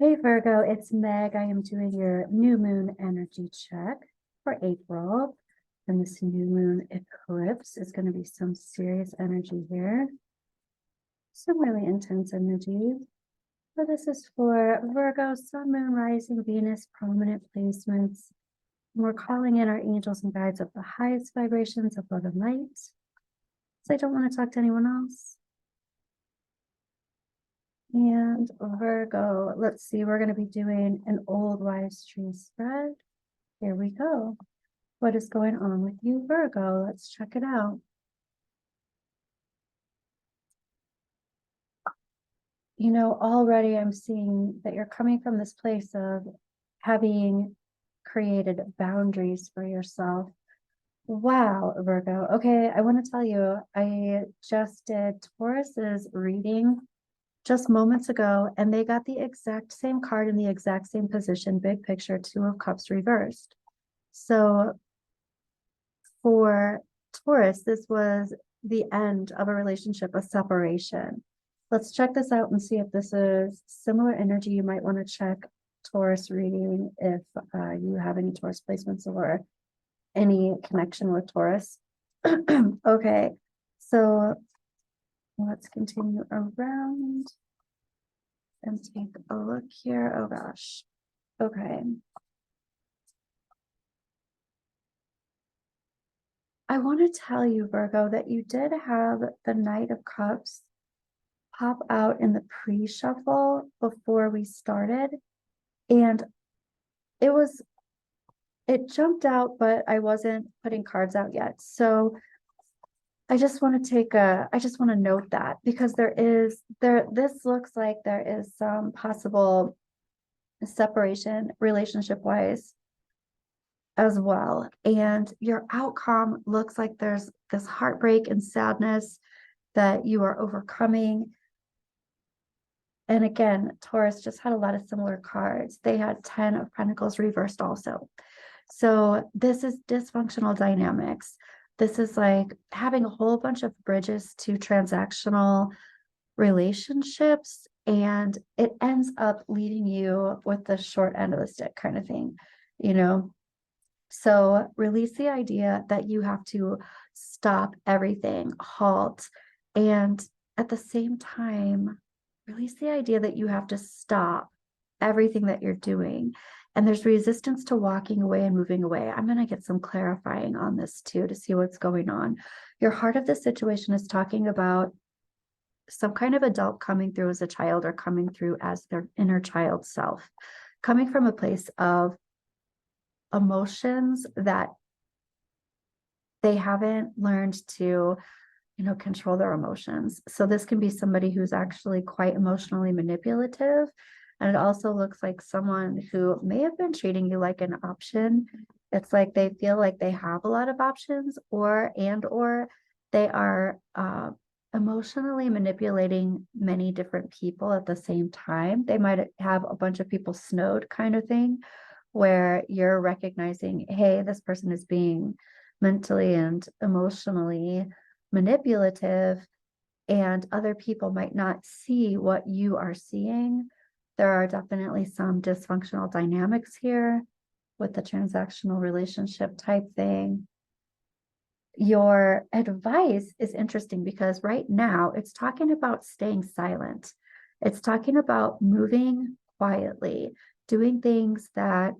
Hey Virgo, it's Meg. I am doing your new moon energy check for April. And this new moon eclipse is going to be some serious energy here. Some really intense energy. So this is for Virgo, Sun, Moon, Rising, Venus, prominent placements. And we're calling in our angels and guides of the highest vibrations of love and light. So I don't want to talk to anyone else. And Virgo, let's see, we're going to be doing an old wives' tree spread. Here we go. What is going on with you, Virgo? Let's check it out. You know, already I'm seeing that you're coming from this place of having created boundaries for yourself. Wow, Virgo. Okay, I want to tell you, I just did Taurus's reading just moments ago, and they got the exact same card in the exact same position, big picture, Two of Cups reversed. So for Taurus, this was the end of a relationship, a separation. Let's check this out and see if this is similar energy. You might want to check Taurus reading if you have any Taurus placements or any connection with Taurus. Okay, so let's continue around and take a look here. Oh gosh. Okay. I want to tell you, Virgo, that you did have the Knight of Cups pop out in the pre-shuffle before we started. And it jumped out, but I wasn't putting cards out yet. So I just want to note that because this looks like there is some possible separation relationship wise as well. And your outcome looks like there's this heartbreak and sadness that you are overcoming. And again, Taurus just had a lot of similar cards. They had 10 of Pentacles reversed also. So this is dysfunctional dynamics. This is like having a whole bunch of bridges to transactional relationships, and it ends up leaving you with the short end of the stick kind of thing, you know? So release the idea that you have to stop everything, halt, and at the same time, release the idea that you have to stop everything that you're doing. And there's resistance to walking away and moving away. I'm going to get some clarifying on this too to see what's going on. Your heart of the situation is talking about some kind of adult coming through as a child or coming through as their inner child self, coming from a place of emotions that they haven't learned to control their emotions. So this can be somebody who's actually quite emotionally manipulative. And it also looks like someone who may have been treating you like an option. It's like they feel like they have a lot of options, or they are emotionally manipulating many different people at the same time. They might have a bunch of people snowed kind of thing, where you're recognizing, hey, this person is being mentally and emotionally manipulative, and other people might not see what you are seeing. There are definitely some dysfunctional dynamics here with the transactional relationship type thing. Your advice is interesting because right now it's talking about staying silent. It's talking about moving quietly, doing things that,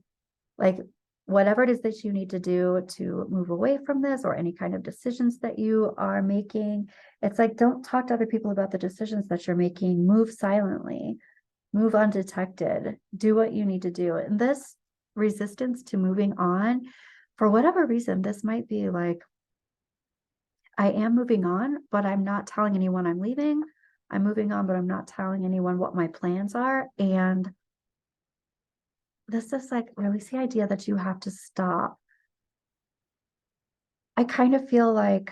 like, whatever it is that you need to do to move away from this, or any kind of decisions that you are making. It's like, don't talk to other people about the decisions that you're making. Move silently, move undetected, do what you need to do. And this resistance to moving on, for whatever reason, this might be like, I am moving on, but I'm not telling anyone I'm leaving. I'm moving on, but I'm not telling anyone what my plans are. And this is like, release the idea that you have to stop. I kind of feel like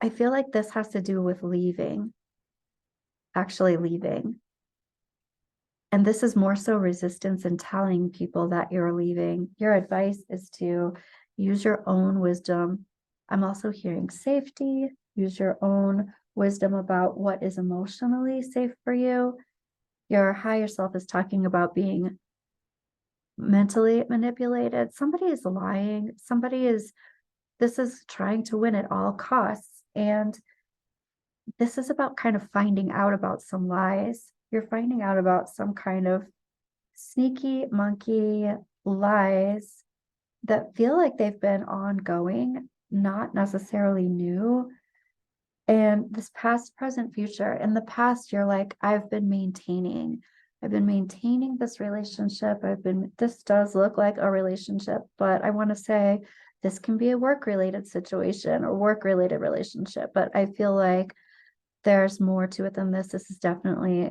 this has to do with leaving, actually leaving. And this is more so resistance in telling people that you're leaving. Your advice is to use your own wisdom. I'm also hearing safety, use your own wisdom about what is emotionally safe for you. Your higher self is talking about being mentally manipulated. Somebody is lying. This is trying to win at all costs. And this is about kind of finding out about some lies. You're finding out about some kind of sneaky monkey lies that feel like they've been ongoing, not necessarily new. And this past, present, future. In the past, you're like, I've been maintaining this relationship. This does look like a relationship, but I want to say this can be a work related situation or work related relationship. But I feel like there's more to it than this. This is definitely,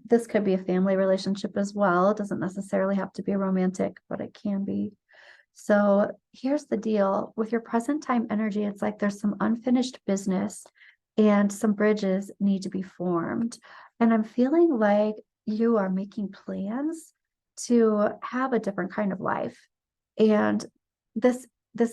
this could be a family relationship as well. It doesn't necessarily have to be romantic, but it can be. So here's the deal with your present time energy. It's like there's some unfinished business and some bridges need to be formed. And I'm feeling like you are making plans to have a different kind of life. And this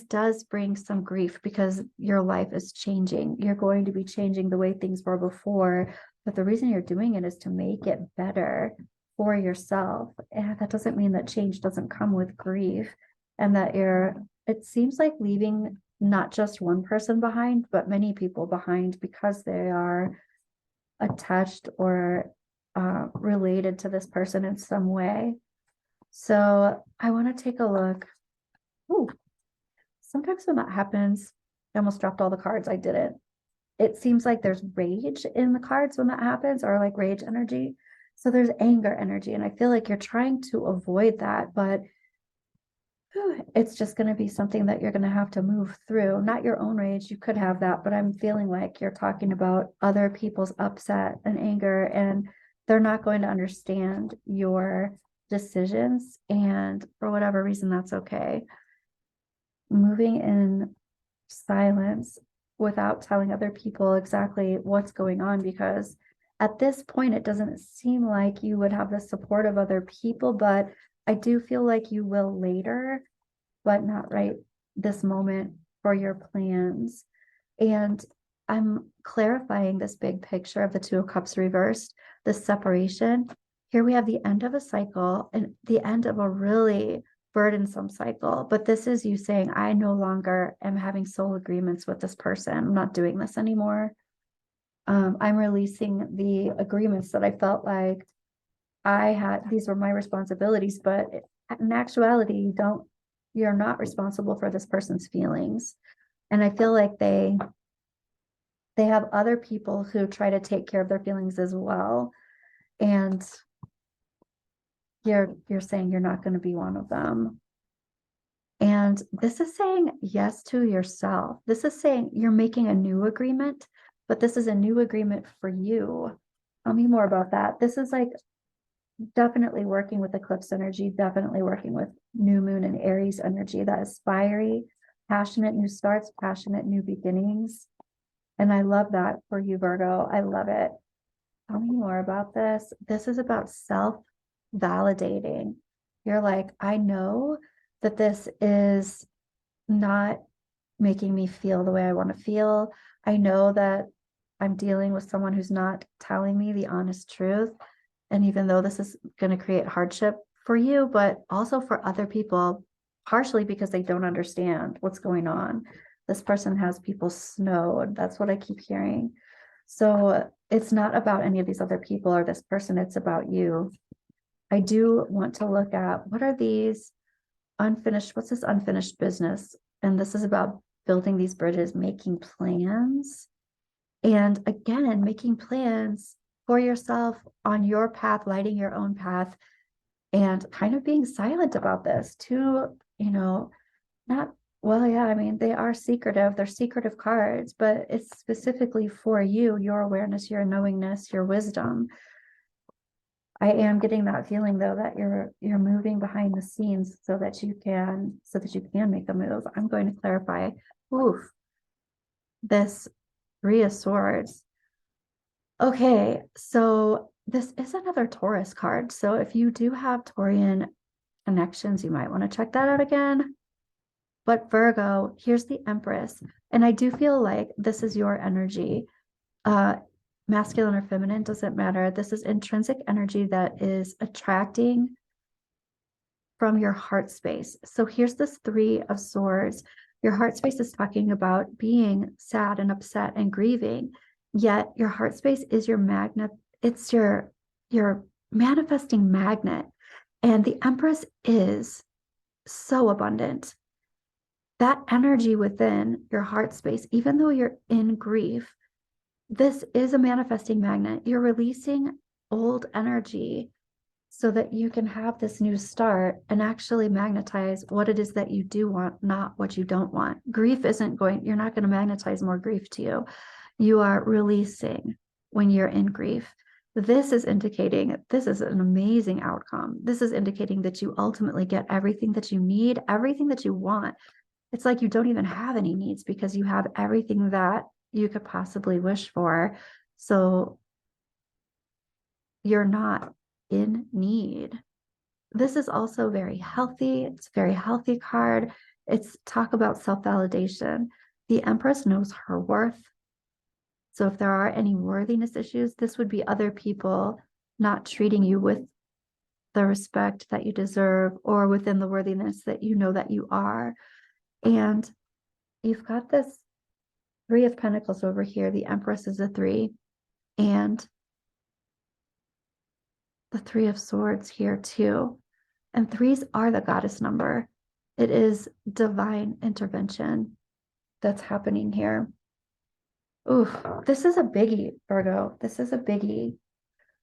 does bring some grief because your life is changing. You're going to be changing the way things were before, but the reason you're doing it is to make it better for yourself. And that doesn't mean that change doesn't come with grief and that it seems like leaving not just one person behind, but many people behind because they are attached or related to this person in some way. So I want to take a look. Ooh, sometimes when that happens, I almost dropped all the cards. I didn't. It seems like there's rage in the cards when that happens, or like rage energy. So there's anger energy. And I feel like you're trying to avoid that, but it's just going to be something that you're going to have to move through. Not your own rage. You could have that, but I'm feeling like you're talking about other people's upset and anger, and they're not going to understand your decisions. And for whatever reason, that's okay. Moving in silence without telling other people exactly what's going on, because at this point, it doesn't seem like you would have the support of other people, but I do feel like you will later, but not right this moment for your plans. And I'm clarifying this big picture of the Two of Cups reversed, the separation. Here we have the end of a cycle and the end of a really burdensome cycle. But this is you saying, I no longer am having soul agreements with this person. I'm not doing this anymore. I'm releasing the agreements that I felt like I had, these were my responsibilities, but in actuality, you're not responsible for this person's feelings. And I feel like they have other people who try to take care of their feelings as well. And you're saying you're not going to be one of them. And this is saying yes to yourself. This is saying you're making a new agreement, but this is a new agreement for you. Tell me more about that. This is like definitely working with eclipse energy, definitely working with new moon and Aries energy. That is fiery, passionate new starts, passionate new beginnings. And I love that for you, Virgo. I love it. Tell me more about this. This is about self-validating. You're like, I know that this is not making me feel the way I want to feel. I know that I'm dealing with someone who's not telling me the honest truth. And even though this is going to create hardship for you, but also for other people, partially because they don't understand what's going on. This person has people snowed. That's what I keep hearing. So it's not about any of these other people or this person. It's about you. I do want to look at what's this unfinished business? And this is about building these bridges, making plans. And again, making plans for yourself on your path, lighting your own path, and kind of being silent about this too, not, well, yeah, I mean, they are secretive, they're secretive cards, but it's specifically for you, your awareness, your knowingness, your wisdom. I am getting that feeling though that you're moving behind the scenes so that you can make a move. I'm going to clarify. Oof, this Three of Swords. Okay, so this is another Taurus card. So if you do have Taurian connections, you might want to check that out again. But Virgo, here's the Empress. And I do feel like this is your energy. masculine or feminine, doesn't matter. This is intrinsic energy that is attracting from your heart space. So here's this Three of Swords. Your heart space is talking about being sad and upset and grieving, yet your heart space is your magnet. It's your manifesting magnet. And the Empress is so abundant. That energy within your heart space, even though you're in grief, this is a manifesting magnet. You're releasing old energy so that you can have this new start and actually magnetize what it is that you do want, not what you don't want. Grief isn't going, you're not going to magnetize more grief to you. You are releasing when you're in grief. This is indicating this is an amazing outcome. This is indicating that you ultimately get everything that you need, everything that you want. It's like you don't even have any needs because you have everything that you could possibly wish for. So you're not in need. This is also very healthy. It's a very healthy card. It's talk about self-validation. The Empress knows her worth. So if there are any worthiness issues, this would be other people not treating you with the respect that you deserve or within the worthiness that you know that you are. And you've got this Three of Pentacles over here. The Empress is a 3. And the Three of Swords here too. And 3s are the goddess number. It is divine intervention that's happening here. Ooh, this is a biggie, Virgo. This is a biggie.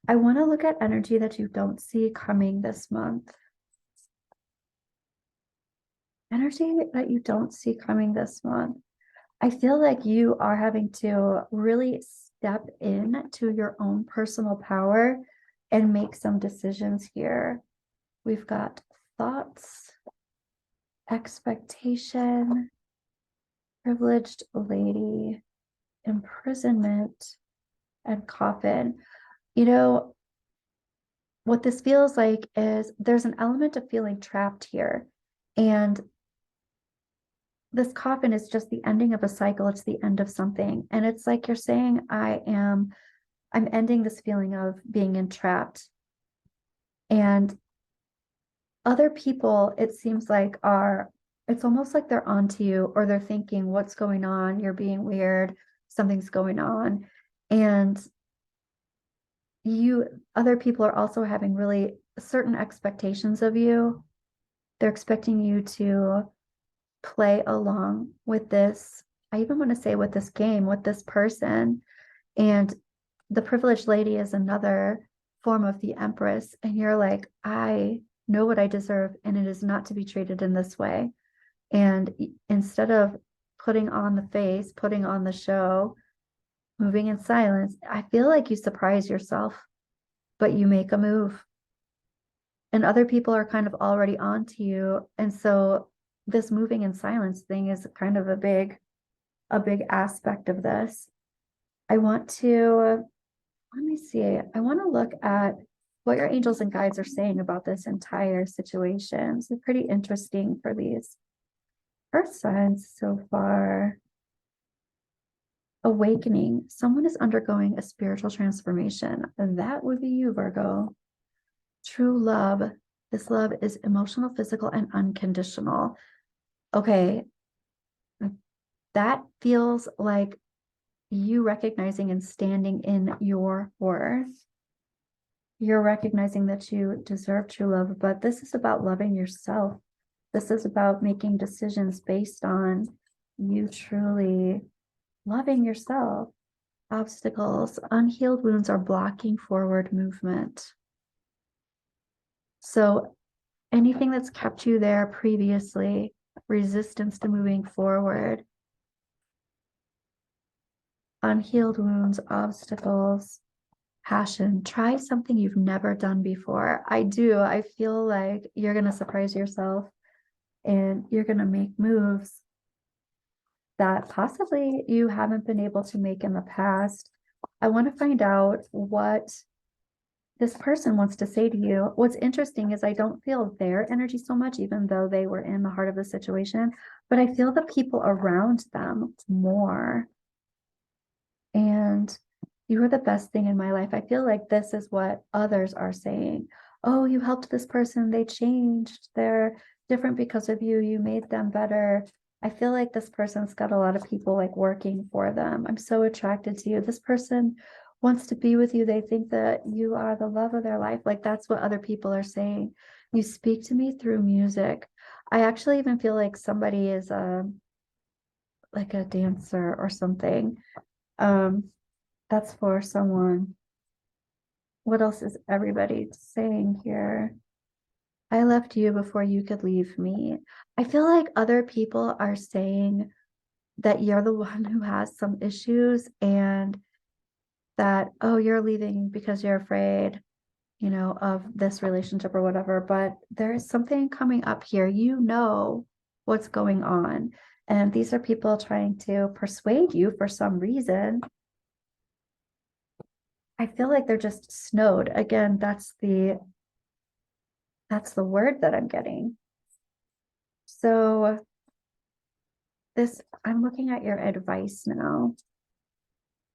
I want to look at energy that you don't see coming this month. Energy that you don't see coming this month. I feel like you are having to really step in to your own personal power and make some decisions here. We've got thoughts, expectation, privileged lady, imprisonment, and coffin. You know, what this feels like is there's an element of feeling trapped here. And this coffin is just the ending of a cycle. It's the end of something. And it's like you're saying, I'm ending this feeling of being entrapped. And other people, it seems like it's almost like they're onto you, or they're thinking, what's going on? You're being weird. Something's going on. And other people are also having really certain expectations of you. They're expecting you to play along with this. I even want to say with this game, with this person. And the privileged lady is another form of the Empress. And you're like, I know what I deserve, and it is not to be treated in this way. And instead of putting on the face, putting on the show, moving in silence, I feel like you surprise yourself, but you make a move. And other people are kind of already on to you. And so this moving in silence thing is kind of a big aspect of this. Let me see. I want to look at what your angels and guides are saying about this entire situation. It's pretty interesting for these earth signs so far. Awakening. Someone is undergoing a spiritual transformation. That would be you, Virgo. True love. This love is emotional, physical, and unconditional. Okay. That feels like you recognizing and standing in your worth. You're recognizing that you deserve true love, but this is about loving yourself. This is about making decisions based on you truly loving yourself. Obstacles, unhealed wounds are blocking forward movement. So anything that's kept you there previously, resistance to moving forward, unhealed wounds, obstacles, passion. Try something you've never done before. I feel like you're going to surprise yourself and you're going to make moves that possibly you haven't been able to make in the past. I want to find out what this person wants to say to you. What's interesting is I don't feel their energy so much, even though they were in the heart of the situation, but I feel the people around them more. And You are the best thing in my life. I feel like this is what others are saying. Oh, you helped this person. They changed. They're different because of you. You made them better. I feel like this person's got a lot of people like working for them. I'm so attracted to you. This person wants to be with you. They think that you are the love of their life. Like that's what other people are saying. You speak to me through music. I actually even feel like somebody is like a dancer or something. Um, that's for someone. What else is everybody saying here? I left you before you could leave me. I feel like other people are saying that you're the one who has some issues and that, oh, you're leaving because you're afraid, of this relationship or whatever. But there is something coming up here. You know what's going on. And these are people trying to persuade you for some reason. I feel like they're just snowed. Again, that's the word that I'm getting. So I'm looking at your advice now.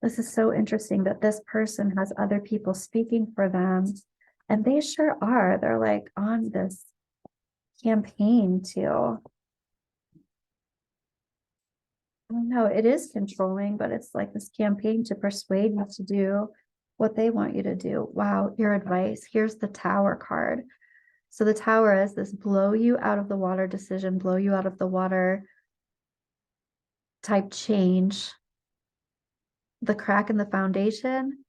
This is so interesting that this person has other people speaking for them. And they sure are. They're like on this campaign to, I don't know, it is controlling, but it's like this campaign to persuade you to do what they want you to do. Wow, your advice. Here's the Tower card. So the Tower is this blow you out of the water decision, blow you out of the water type change. The crack in the foundation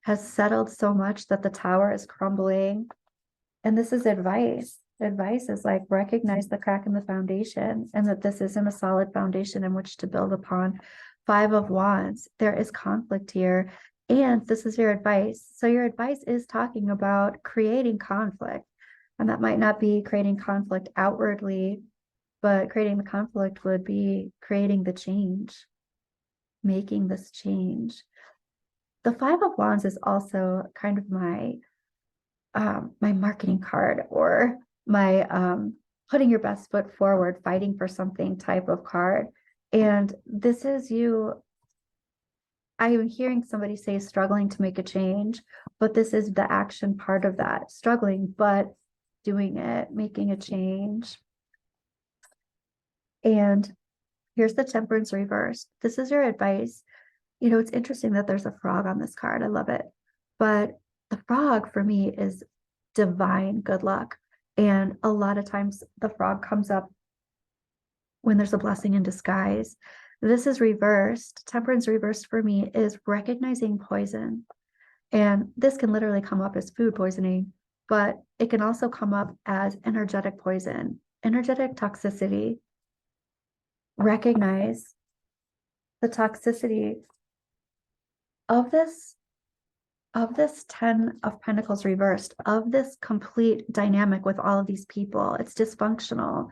has settled so much that the tower is crumbling. And this is advice. Advice is like recognize the crack in the foundation and that this isn't a solid foundation in which to build upon. 5 of Wands, there is conflict here. And this is your advice. So your advice is talking about creating conflict. And that might not be creating conflict outwardly, but creating the conflict would be creating the change, making this change. The 5 of Wands is also kind of my marketing card or my putting your best foot forward, fighting for something type of card. And this is you. I am hearing somebody say struggling to make a change, but this is the action part of that struggling, but doing it, making a change. And here's the Temperance reversed. This is your advice. It's interesting that there's a frog on this card. I love it. But the frog for me is divine good luck. And a lot of times the frog comes up when there's a blessing in disguise. This is reversed. Temperance reversed for me is recognizing poison. And this can literally come up as food poisoning, but it can also come up as energetic poison, energetic toxicity. Recognize the toxicity of this 10 of Pentacles reversed, of this complete dynamic with all of these people. It's dysfunctional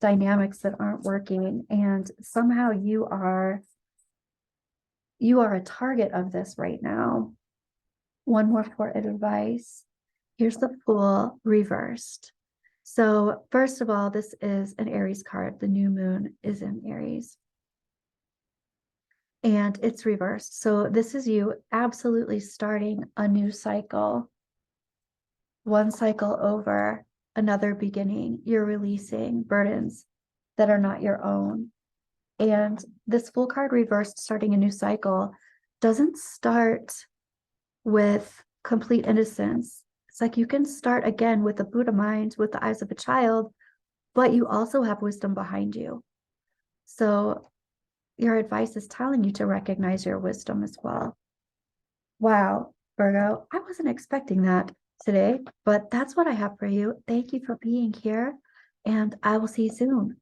dynamics that aren't working. And somehow you are a target of this right now. One more for advice. Here's the Fool reversed. So first of all, this is an Aries card. The new moon is in Aries. And it's reversed. So this is you absolutely starting a new cycle. One cycle over, another beginning. You're releasing burdens that are not your own. And this Fool card reversed, starting a new cycle, doesn't start with complete innocence. It's like you can start again with the Buddha mind, with the eyes of a child, but you also have wisdom behind you. So your advice is telling you to recognize your wisdom as well. Wow, Virgo, I wasn't expecting that today, but that's what I have for you. Thank you for being here, and I will see you soon.